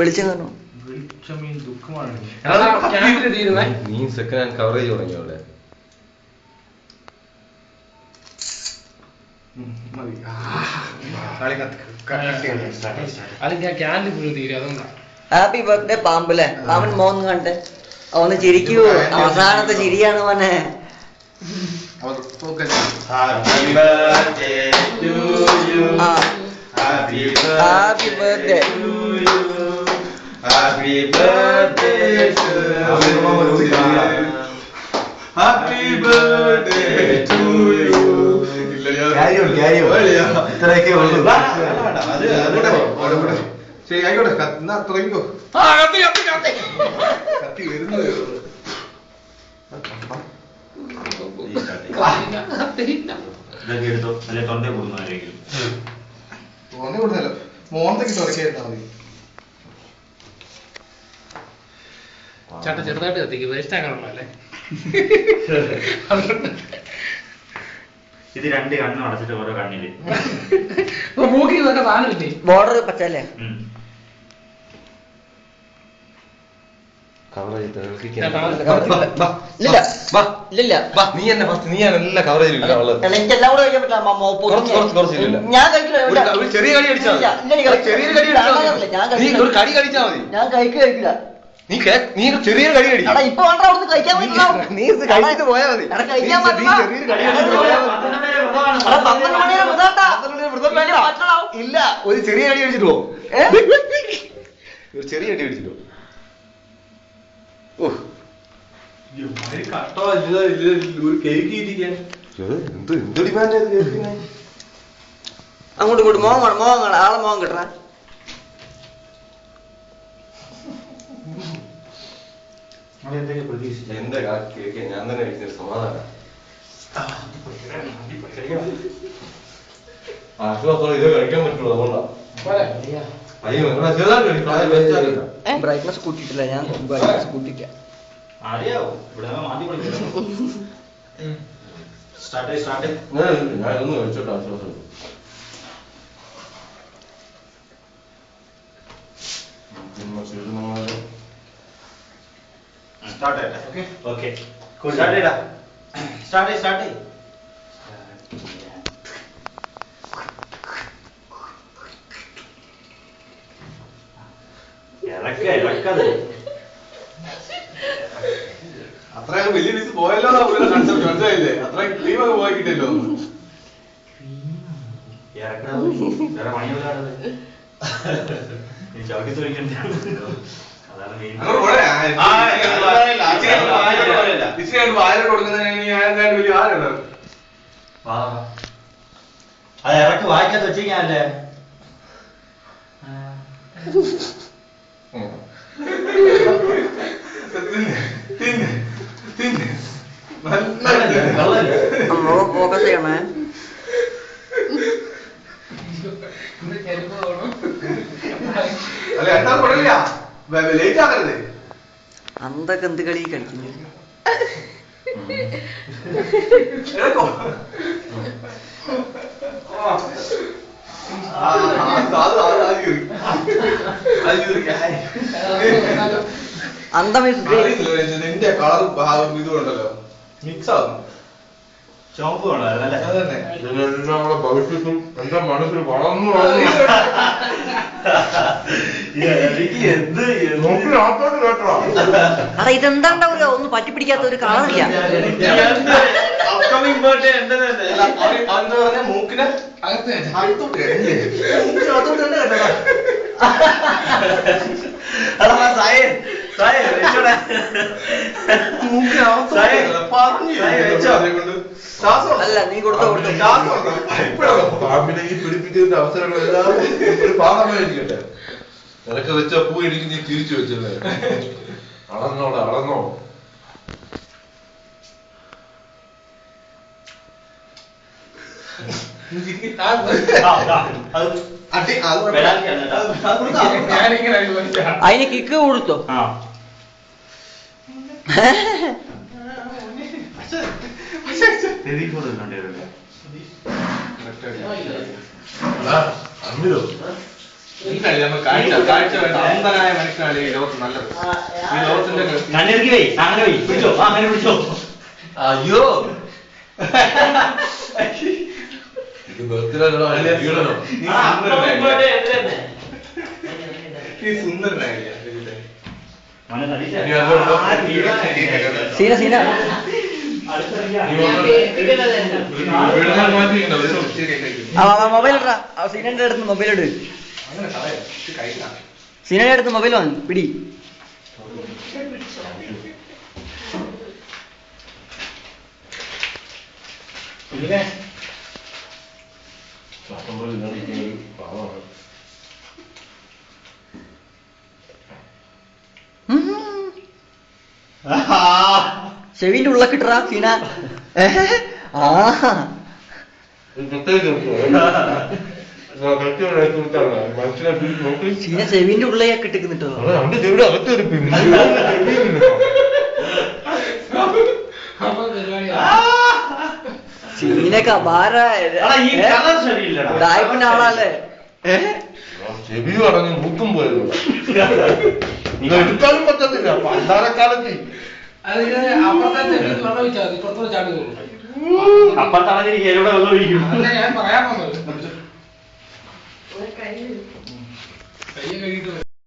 വെളിച്ചം കാണോ? നീ സെക്കൻഡ് ഹാൻഡ് കവറേജ് തുടങ്ങി അവിടെ. ഹാപ്പി ബർത്ത്ഡേ പാമ്പല്ലേ? അവൻ മോന്ന് കണ്ടേ ഒന്ന് ചിരിക്കൂ. അവസാനത്തെ ചിരിയാണ് മോനെ. Happy birthday. Happy birthday to you. Happy birthday to you. Carry on. ഇത്രയൊക്കെ ഉള്ളൂ. ശരി ആയിക്കോട്ടെ. എന്നാ തുടങ്ങിക്കോ. കത്തി വരുന്നതേ ഉള്ളൂ. ഇതൊക്കെ എടുത്തോ. അല്ലെ തൊണ്ട കൊടുക്കുന്നതായിരിക്കും. തൊണ്ട കൊടുത്തല്ലോ. മോന്തയ്ക്ക് തുടക്കിയായിരുന്നാ മതി. ചേട്ടാ ചെറുതായിട്ട് കത്തിക്ക്, വേസ്റ്റ് ആക്കണല്ലോ അല്ലേ? ഇത് രണ്ട് കണ്ണും അടച്ചിട്ട് ഓരോ കണ്ണില് മൂക്കി സാധനമില്ലേ? ബോർഡർ പച്ചല്ലേ? നീ എന്നെ ഫസ്റ്റ് നീയാണ് എല്ലാ കവറേജ് എനിക്കെല്ലാം കൂടെ കഴിക്കാൻ പറ്റില്ല. ഞാൻ കഴിക്കില്ല. ചെറിയ കടി അടിച്ചാൽ കടി കടിച്ചാ മതി. ഞാൻ കഴിക്കില്ല. നീ ചെറിയ കടി കടി. ഇപ്പൊ വേണ്ട, അവിടുന്ന് കഴിക്കാൻ പറ്റില്ല. നീ കഴിച്ചിട്ട് പോയാ മതി. കഴിക്കാൻ പറ്റില്ല. ഇല്ല, ഒരു ചെറിയ കടി അടിച്ചിട്ട് പോകും. ഒരു ചെറിയ കടി അടിച്ചിട്ട് പോകും. അങ്ങോട്ട് ഇങ്ങോട്ട് മോഹം കാണാം. ആളെ മോഹം കിട്ടണ. എന്റെ കേക്ക് ഞാൻ തന്നെ കഴിച്ചൊരു സമാധാനം. ആശ്വാസം ഇത് കഴിക്കാൻ പറ്റുള്ളൂ. അതുകൊണ്ടാണ്. ബ്രൈറ്റ്നസ് കൂട്ടിയിട്ടില്ല. ഞാൻ ബ്രൈറ്റ്നസ് കൂട്ടിക്കാം. ഞാനൊന്ന് കഴിച്ചോട്ടെ. ആശ്വാസം അത്രയും വലിയ പീസ് പോയല്ലോ. കൺസെപ്റ്റ് മനസ്സിലായില്ലേ? അത്രയും ക്രീമൊക്കെ പോയി കിട്ടിയല്ലോ. വായന കൊടുക്കുന്നതിന് വലിയ ആരുണ്ടോ? അത് ഇറക്കി വായിക്കാത്ത വെച്ചിരിക്കാനല്ലേ? ഫോക്കസ് ചെയ്യണേ. അല്ല എന്താ കുഴപ്പമില്ല. ലേറ്റ് ആകരുത്. അന്തൊക്കെ എന്ത് കളി കളിക്കുന്നു? നിന്റെ കളർ ഇതുകൊണ്ടല്ലോ മിക്സ് ആകുന്നു. ചോപ്പ് വേണം. നമ്മുടെ ഭവിഷ്യത്തും എന്റെ മനസ്സിൽ വളർന്നു കേട്ടോ. അതാ ഇതെന്താണ്ട ഒന്ന് പറ്റിപ്പിടിക്കാത്ത ഒരു കളറില്ല. മൂക്കിന് അല്ല നീ കൊടുത്തോ. പാമ്പിലേക്ക് പിടിപ്പിക്കുന്നതിന്റെ അവസരങ്ങളെല്ലാം ഒരു ഭാഗമായിരിക്കട്ടെ. നിനക്ക് വെച്ച പൂ എനിക്ക് നീ തിരിച്ചു വെച്ചല്ലേ. അളന്നോ. അതിന് കിക്ക് കൊടുത്തോ. കാഴ്ച വേണ്ട അന്ധനായ മനുഷ്യനാണ് ഈ ലോകത്ത് നല്ലത്. ഈ ലോകത്തിന്റെ കണ്ണിറക്കി പോയി അങ്ങനെ പോയി പിടിച്ചോ അങ്ങനെ പിടിച്ചോ. അയ്യോ ഇത് ബർത്ത്ഡേ വീടണോ? ഈ സുന്ദരനായില്ല സീന സീന മൊബൈൽ ഇടാ. സീനന്റെ അടുത്ത് മൊബൈൽ ഇട്. സീനയുടെ അടുത്ത് മൊബൈൽ വാങ്ങി പിടി. ചെവിന്റെ ഉള്ളൊക്കെ ഇട്ടറാ സീന. ആ സീന ചെവിന്റെ ഉള്ളിലേക്ക് ഇട്ടിട്ടോ. സീനൊക്കെ ഭാരപ്പിന്റെ ആളല്ലേ. ചെവി പറഞ്ഞു മൂക്കും പോയത് എടുക്കാനും പറ്റത്തില്ല. പണ്ടാരക്കാലത്ത് അപ്പുറത്താണ് എവിടെ വെള്ളം ഒഴിക്കും. ഞാൻ പറയാൻ വന്നത് കൈ കഴുകിട്ട്